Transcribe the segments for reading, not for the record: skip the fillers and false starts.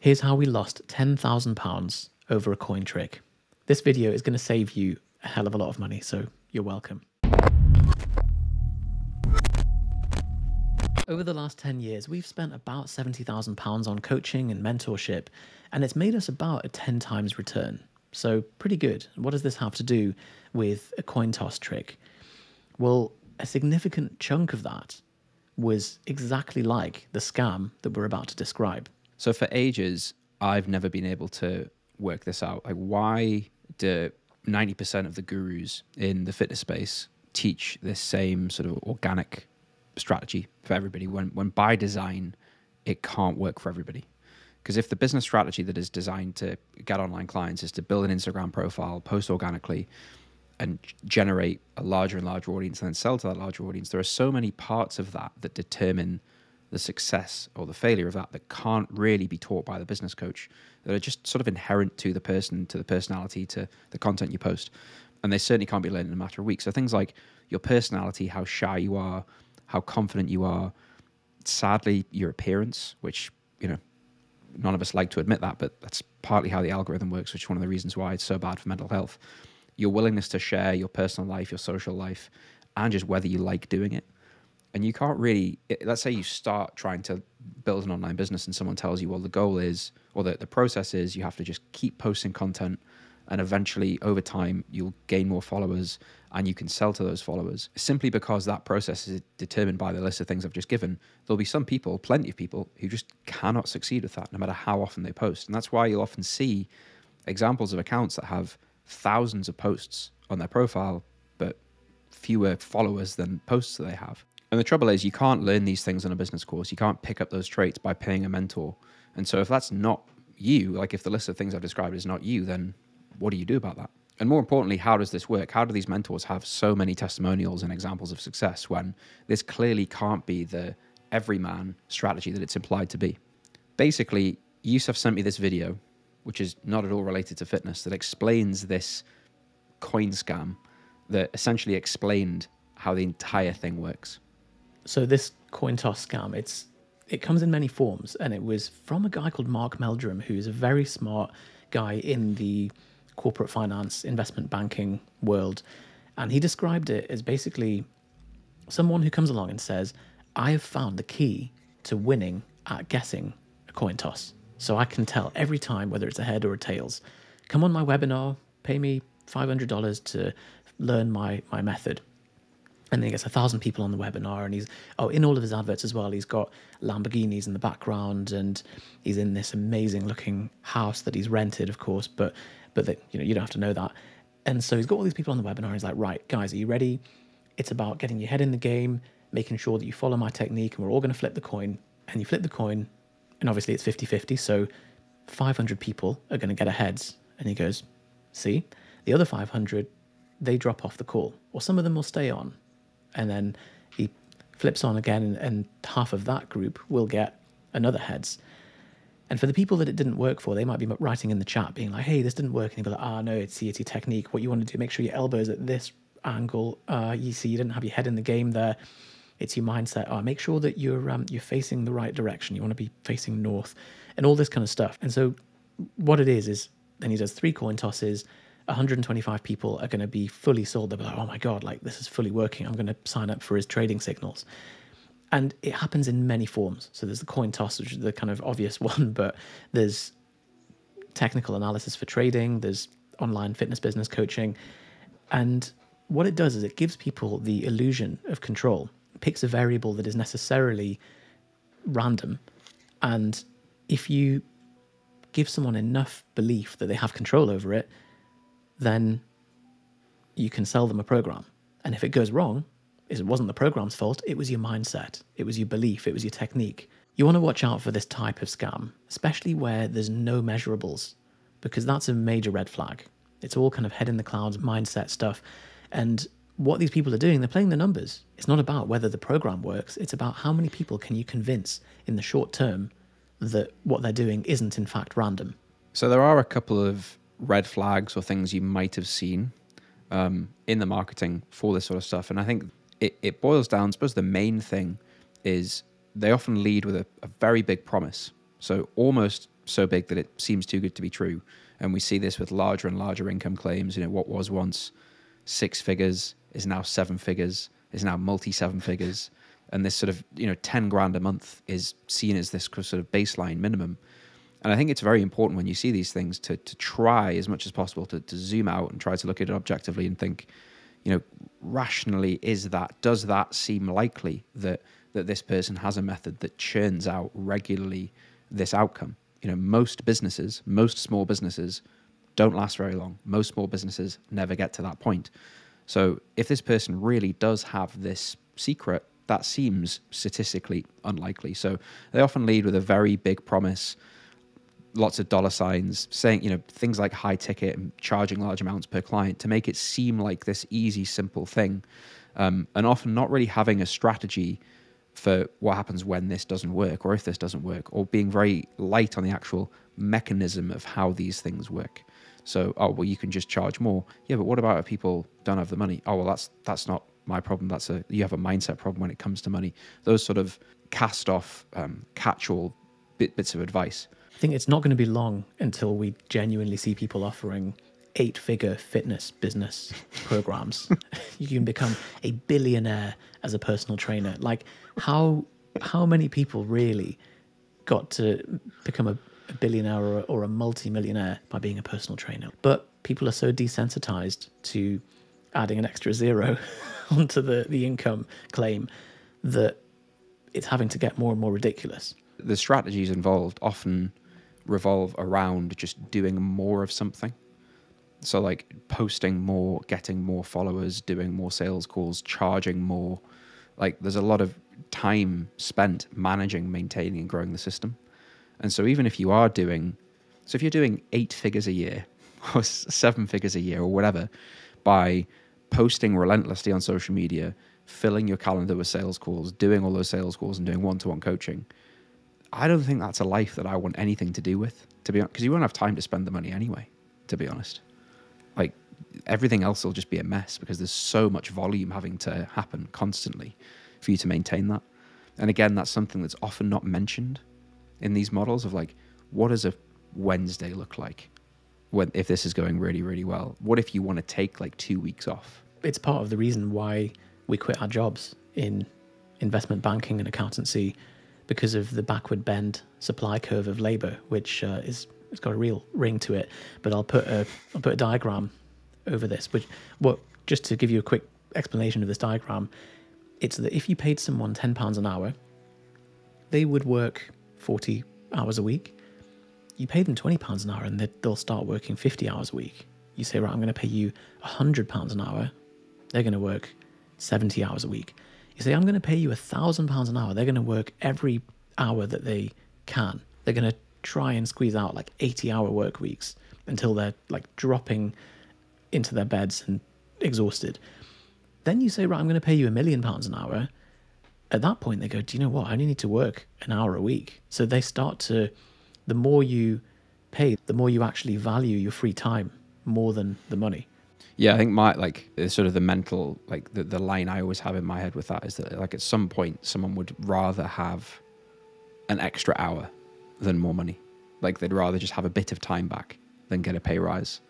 Here's how we lost £10,000 over a coin trick. This video is going to save you a hell of a lot of money, so you're welcome. Over the last 10 years, we've spent about £70,000 on coaching and mentorship, and it's made us about a 10 times return. So pretty good. What does this have to do with a coin toss trick? Well, a significant chunk of that was exactly like the scam that we're about to describe. So for ages, I've never been able to work this out. Like, why do 90% of the gurus in the fitness space teach this same sort of organic strategy for everybody when by design, it can't work for everybody? Because if the business strategy that is designed to get online clients is to build an Instagram profile, post organically, and generate a larger and larger audience and then sell to that larger audience, there are so many parts of that that determine the success or the failure of that can't really be taught by the business coach, that are just sort of inherent to the person, to the personality, to the content you post. And they certainly can't be learned in a matter of weeks. So things like your personality, how shy you are, how confident you are, sadly, your appearance, which, you know, none of us like to admit that, but that's partly how the algorithm works, which is one of the reasons why it's so bad for mental health. Your willingness to share your personal life, your social life, and just whether you like doing it. And you can't really, let's say you start trying to build an online business and someone tells you, well, the goal is, or the process is, you have to just keep posting content and eventually over time you'll gain more followers and you can sell to those followers. Simply because that process is determined by the list of things I've just given, there'll be some people, plenty of people, who just cannot succeed with that no matter how often they post. And that's why you'll often see examples of accounts that have thousands of posts on their profile, but fewer followers than posts that they have. And the trouble is, you can't learn these things on a business course. You can't pick up those traits by paying a mentor. And so if that's not you, like if the list of things I've described is not you, then what do you do about that? And more importantly, how does this work? How do these mentors have so many testimonials and examples of success when this clearly can't be the everyman strategy that it's implied to be? Basically, Yusuf sent me this video, which is not at all related to fitness, that explains this coin scam, that essentially explained how the entire thing works. So this coin toss scam, it comes in many forms, and it was from a guy called Mark Meldrum, who's a very smart guy in the corporate finance investment banking world. And he described it as basically someone who comes along and says, I have found the key to winning at guessing a coin toss. So I can tell every time whether it's a head or a tails. Come on my webinar, pay me $500 to learn my method. And then he gets 1,000 people on the webinar, and he's, in all of his adverts as well, he's got Lamborghinis in the background, and he's in this amazing looking house that he's rented, of course, but that, you don't have to know that. And so he's got all these people on the webinar. He's like, right, guys, are you ready? It's about getting your head in the game, making sure that you follow my technique, and we're all going to flip the coin. And you flip the coin, and obviously it's 50-50, so 500 people are going to get a heads. And he goes, see, the other 500, they drop off the call, or some of them will stay on. And then he flips on again, and half of that group will get another heads. And for the people that it didn't work for, they might be writing in the chat being like, hey, this didn't work. And he'll be like, no, it's your technique. What you want to do, make sure your elbow's at this angle. You see, you didn't have your head in the game there. It's your mindset. Make sure that you're facing the right direction. You want to be facing north and all this kind of stuff. And so what it is then he does 3 coin tosses. 125 people are going to be fully sold. They'll be like, oh my God, like this is fully working. I'm going to sign up for his trading signals. And it happens in many forms. So there's the coin toss, which is the kind of obvious one, but there's technical analysis for trading. There's online fitness business coaching. And what it does is it gives people the illusion of control. It picks a variable that is necessarily random. And if you give someone enough belief that they have control over it, then you can sell them a program. And if it goes wrong, it wasn't the program's fault, it was your mindset, it was your belief, it was your technique. You want to watch out for this type of scam, especially where there's no measurables, because that's a major red flag. It's all kind of head in the clouds, mindset stuff. And what these people are doing, they're playing the numbers. It's not about whether the program works, it's about how many people can you convince in the short term that what they're doing isn't in fact random. So there are a couple of red flags or things you might have seen in the marketing for this sort of stuff. And I think it boils down, I suppose the main thing is they often lead with a very big promise. So almost so big that it seems too good to be true. And we see this with larger and larger income claims. You know, what was once 6 figures is now 7 figures, is now multi 7 figures. And this sort of, 10 grand a month is seen as this sort of baseline minimum. And I think it's very important when you see these things to try as much as possible to zoom out and try to look at it objectively and think, rationally, does that seem likely that this person has a method that churns out regularly this outcome? Most small businesses don't last very long. Most small businesses never get to that point. So if this person really does have this secret, that seems statistically unlikely. So they often lead with a very big promise, lots of dollar signs, saying, things like high ticket and charging large amounts per client to make it seem like this easy, simple thing. And often not really having a strategy for what happens when this doesn't work, or if this doesn't work, or being very light on the actual mechanism of how these things work. So, you can just charge more. Yeah, but what about if people don't have the money? Oh, well, that's not my problem. You have a mindset problem when it comes to money. Those sort of cast off, catch-all bits of advice. I think it's not going to be long until we genuinely see people offering 8-figure fitness business programs. You can become a billionaire as a personal trainer. Like, how many people really got to become a billionaire or a multi-millionaire by being a personal trainer? But people are so desensitized to adding an extra zero onto the income claim that it's having to get more and more ridiculous. The strategies involved often revolve around just doing more of something. So like posting more, getting more followers, doing more sales calls, charging more. Like there's a lot of time spent managing, maintaining and growing the system. And so even if you are if you're doing 8 figures a year or 7 figures a year or whatever, by posting relentlessly on social media, filling your calendar with sales calls, doing all those sales calls and doing one-to-one coaching, I don't think that's a life that I want anything to do with, to be honest, because you won't have time to spend the money anyway, to be honest. Like everything else will just be a mess because there's so much volume having to happen constantly for you to maintain that. And again, that's something that's often not mentioned in these models of like, what does a Wednesday look like if this is going really, really well? What if you want to take like 2 weeks off? It's part of the reason why we quit our jobs in investment banking and accountancy, because of the backward bend supply curve of labor, which it's got a real ring to it. But I'll put a diagram over this, just to give you a quick explanation of this diagram, it's that if you paid someone £10 an hour, they would work 40 hours a week. You pay them £20 an hour and they'll start working 50 hours a week. You say, right, I'm going to pay you £100 an hour. They're going to work 70 hours a week. You say, I'm going to pay you £1,000 an hour. They're going to work every hour that they can. They're going to try and squeeze out like 80-hour work weeks until they're like dropping into their beds and exhausted. Then you say, right, I'm going to pay you £1 million an hour. At that point, they go, do you know what? I only need to work an hour a week. So they start to, the more you pay, the more you actually value your free time more than the money. Yeah, I think sort of the mental, like the line I always have in my head with that is that like at some point someone would rather have an extra hour than more money. Like they'd rather just have a bit of time back than get a pay rise.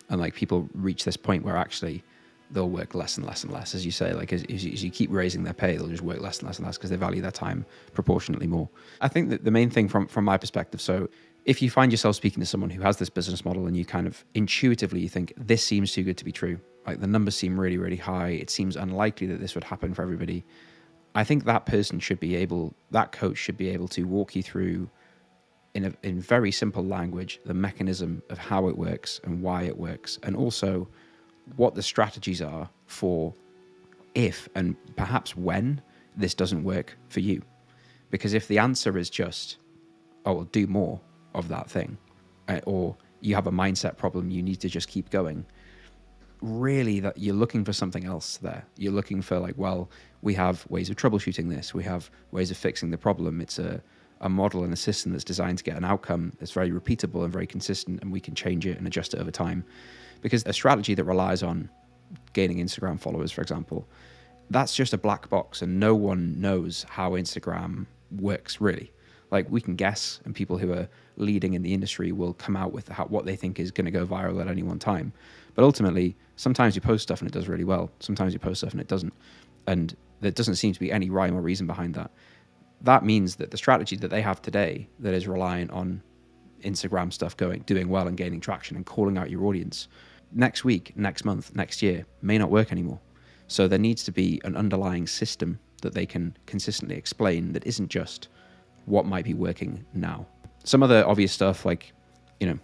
And like people reach this point where actually they'll work less and less and less, as you say, like as you keep raising their pay, they'll just work less and less and less because they value their time proportionately more. I think that the main thing from my perspective, so if you find yourself speaking to someone who has this business model and you kind of intuitively you think this seems too good to be true, like the numbers seem really, really high, it seems unlikely that this would happen for everybody, I think that coach should be able to walk you through in very simple language the mechanism of how it works and why it works, and also what the strategies are for if and perhaps when this doesn't work for you. Because if the answer is just, oh, well, do more of that thing, or you have a mindset problem, you need to just keep going, really that you're looking for something else there. You're looking for like, well, we have ways of troubleshooting this, we have ways of fixing the problem. It's a model and a system that's designed to get an outcome that's very repeatable and very consistent, and we can change it and adjust it over time. Because a strategy that relies on gaining Instagram followers, for example, that's just a black box and no one knows how Instagram works really. Like, we can guess, and people who are leading in the industry will come out with what they think is going to go viral at any one time. But ultimately, sometimes you post stuff and it does really well. Sometimes you post stuff and it doesn't. And there doesn't seem to be any rhyme or reason behind that. That means that the strategy that they have today that is reliant on Instagram stuff doing well and gaining traction and calling out your audience, next week, next month, next year may not work anymore. So there needs to be an underlying system that they can consistently explain that isn't just what might be working now. Some other obvious stuff, like, you know,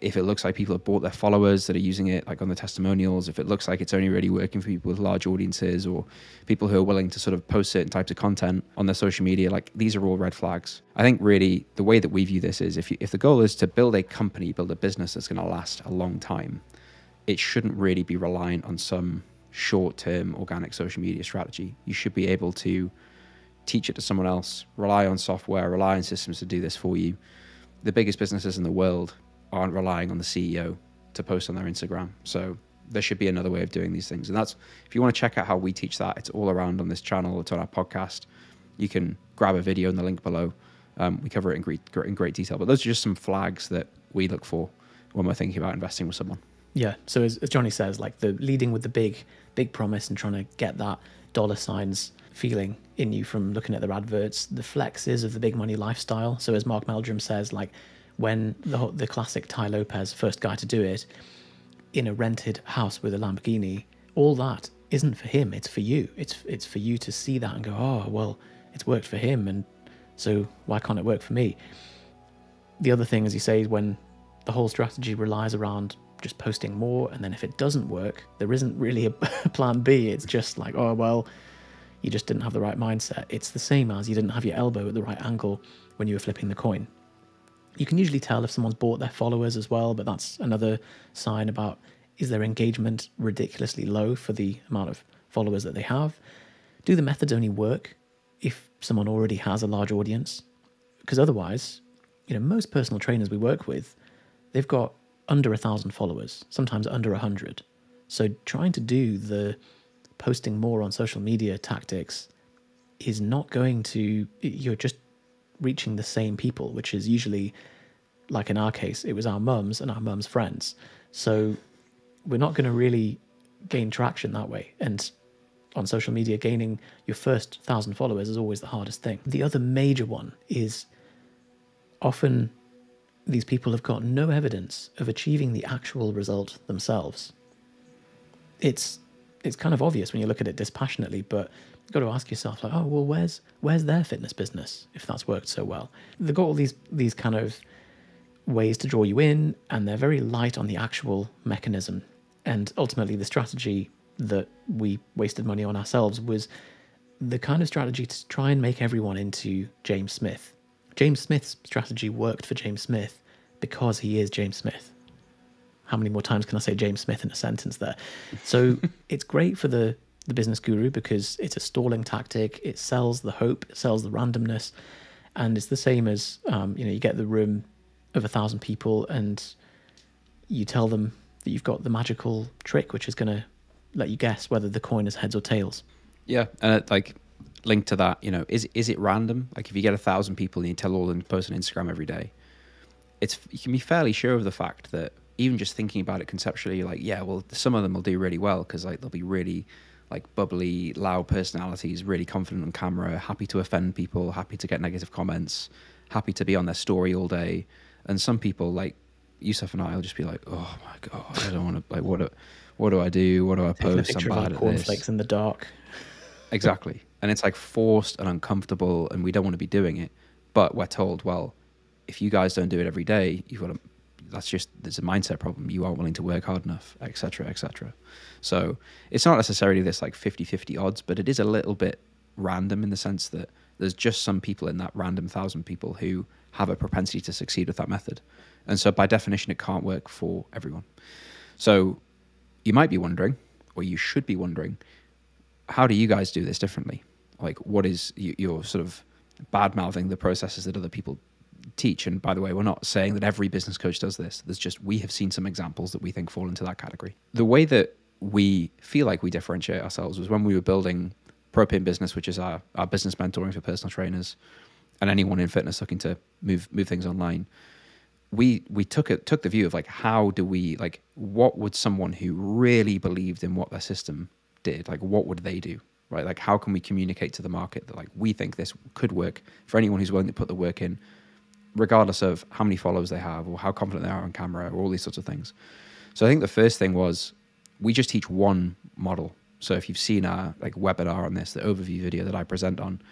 if it looks like people have bought their followers that are using it, like on the testimonials, if it looks like it's only really working for people with large audiences or people who are willing to sort of post certain types of content on their social media, like, these are all red flags. I think really the way that we view this is if the goal is to build a company, build a business that's going to last a long time, it shouldn't really be reliant on some short-term organic social media strategy. You should be able to teach it to someone else, rely on software, rely on systems to do this for you. The biggest businesses in the world aren't relying on the CEO to post on their Instagram. So there should be another way of doing these things. And that's, if you want to check out how we teach that, it's all around on this channel. It's on our podcast. You can grab a video in the link below. We cover it in great detail. But those are just some flags that we look for when we're thinking about investing with someone. Yeah. So as Johnny says, like, the leading with the big promise and trying to get that dollar signs feeling in you from looking at their adverts, the flexes of the big money lifestyle. So as Mark Meldrum says, like, when the classic Ty Lopez, first guy to do it, in a rented house with a Lamborghini, all that isn't for him, it's for you. It's for you to see that and go, oh, well, it's worked for him, and so why can't it work for me? The other thing, as you say, is when the whole strategy relies around just posting more, and then if it doesn't work, there isn't really a plan B. It's just like, oh, well, you just didn't have the right mindset. It's the same as you didn't have your elbow at the right angle when you were flipping the coin. You can usually tell if someone's bought their followers as well, but that's another sign about, is their engagement ridiculously low for the amount of followers that they have? Do the methods only work if someone already has a large audience? Because otherwise, you know, most personal trainers we work with, they've got under 1,000 followers, sometimes under 100. So trying to do the posting more on social media tactics is not going to, you're just reaching the same people, which is usually, like in our case, it was our mums and our mums' friends. So we're not going to really gain traction that way. And on social media, gaining your first 1,000 followers is always the hardest thing. The other major one is often these people have got no evidence of achieving the actual result themselves. It's kind of obvious when you look at it dispassionately, but you've got to ask yourself, like, oh, well, where's their fitness business if that's worked so well? They've got all these kind of ways to draw you in, and they're very light on the actual mechanism. And ultimately, the strategy that we wasted money on ourselves was the kind of strategy to try and make everyone into James Smith. James Smith's strategy worked for James Smith because he is James Smith. How many more times can I say James Smith in a sentence there? So it's great for the business guru because it's a stalling tactic. It sells the hope, it sells the randomness. And it's the same as, you get the room of 1,000 people and you tell them that you've got the magical trick, which is going to let you guess whether the coin is heads or tails. Yeah. And like, linked to that, is it random? Like, if you get 1,000 people and you tell all of them to post on Instagram every day, you can be fairly sure of the fact that even just thinking about it conceptually, you're like, yeah, well, some of them will do really well because like they'll be really like bubbly, loud personalities, really confident on camera, happy to offend people, happy to get negative comments, happy to be on their story all day. And some people like Yusuf and I will just be like, oh my God, I don't want to, like, what do I do? What do I post? I'm bad at cornflakes in the dark. Exactly. And it's like forced and uncomfortable and we don't want to be doing it. But we're told, well, if you guys don't do it every day, there's a mindset problem. You aren't willing to work hard enough, et cetera, et cetera. So it's not necessarily this like 50-50 odds, but it is a little bit random in the sense that there's just some people in that random 1,000 people who have a propensity to succeed with that method. And so by definition, it can't work for everyone. So you might be wondering, or you should be wondering, how do you guys do this differently? Like, what is your sort of bad-mouthing the processes that other people teach? And by the way, we're not saying that every business coach does this. We have seen some examples that we think fall into that category. The way that we feel like we differentiate ourselves was when we were building Propane Business, which is our business mentoring for personal trainers. and anyone in fitness looking to move things online, we took the view of like, how do we, like, what would someone who really believed in what their system did, like, what would they do, right? Like, how can we communicate to the market that, like, we think this could work for anyone who's willing to put the work in, regardless of how many followers they have or how confident they are on camera or all these sorts of things. So I think the first thing was, we just teach one model. So if you've seen our like webinar on this, the overview video that I present on,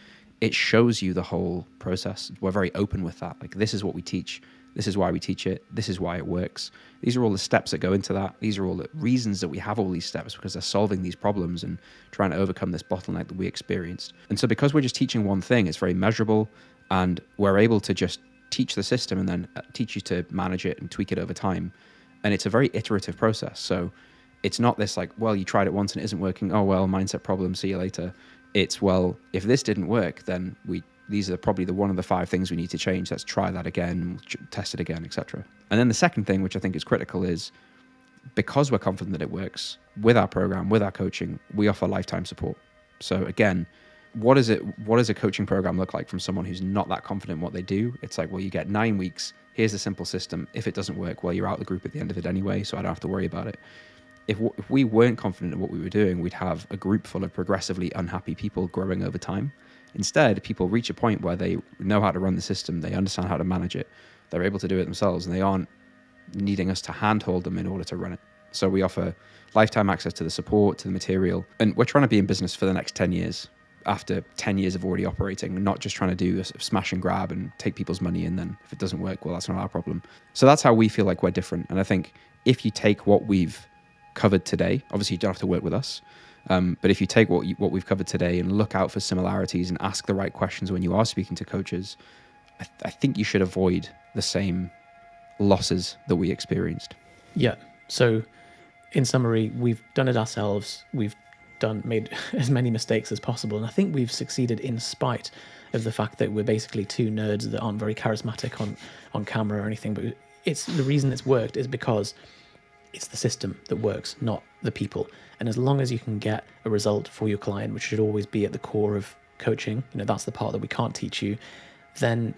it shows you the whole process. We're very open with that. Like, this is what we teach. This is why we teach it. This is why it works. These are all the steps that go into that. These are all the reasons that we have all these steps, because they're solving these problems and trying to overcome this bottleneck that we experienced. And so because we're just teaching one thing, it's very measurable, and we're able to just teach the system and then teach you to manage it and tweak it over time. And it's a very iterative process. So it's not this like, well, you tried it once and it isn't working. Oh, well, mindset problem. See you later. It's, well, if this didn't work, then these are probably one of the 5 things we need to change. Let's try that again, test it again, etc. And then the second thing, which I think is critical, is because we're confident that it works, with our program, with our coaching, we offer lifetime support. So again, what does a coaching program look like from someone who's not that confident in what they do? It's like, well, you get 9 weeks. Here's a simple system. If it doesn't work, well, you're out of the group at the end of it anyway, so I don't have to worry about it. If we weren't confident in what we were doing, we'd have a group full of progressively unhappy people growing over time. Instead, people reach a point where they know how to run the system, they understand how to manage it, they're able to do it themselves, and they aren't needing us to handhold them in order to run it. So we offer lifetime access to the support, to the material, and we're trying to be in business for the next 10 years. After 10 years of already operating, not just trying to do a smash and grab and take people's money, and then if it doesn't work, well, that's not our problem. So that's how we feel like we're different. And I think if you take what we've covered today, obviously you don't have to work with us, but if you take what we've covered today and look out for similarities and ask the right questions when you are speaking to coaches, I think you should avoid the same losses that we experienced. Yeah. So in summary, we've done it ourselves. We've made as many mistakes as possible, and I think we've succeeded in spite of the fact that we're basically 2 nerds that aren't very charismatic on camera or anything. But it's the reason it's worked is because it's the system that works, not the people. And as long as you can get a result for your client, which should always be at the core of coaching, that's the part that we can't teach you, then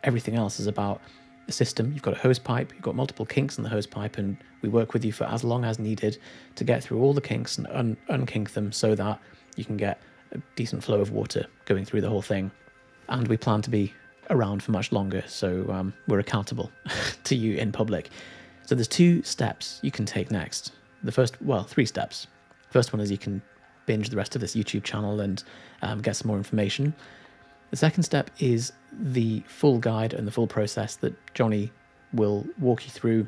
everything else is about the system. You've got a hose pipe, you've got multiple kinks in the hose pipe, and we work with you for as long as needed to get through all the kinks and unkink them so that you can get a decent flow of water going through the whole thing. And we plan to be around for much longer, so we're accountable to you in public. So there's 2 steps you can take next. The first, 3 steps. First one is you can binge the rest of this YouTube channel and get some more information. The second step is the full guide and the full process that Johnny will walk you through.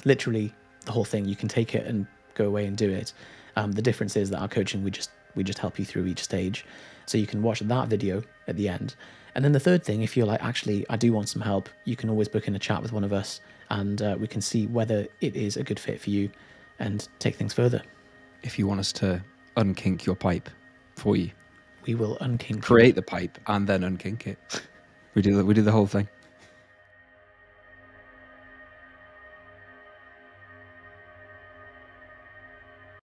Literally the whole thing. You can take it and go away and do it. The difference is that our coaching, we just help you through each stage. So you can watch that video at the end. And then the third thing, if you're like, actually, I do want some help, you can always book in a chat with one of us, and we can see whether it is a good fit for you and take things further. If you want us to unkink your pipe for you, we will unkink. Create the pipe and then unkink it. We do the whole thing.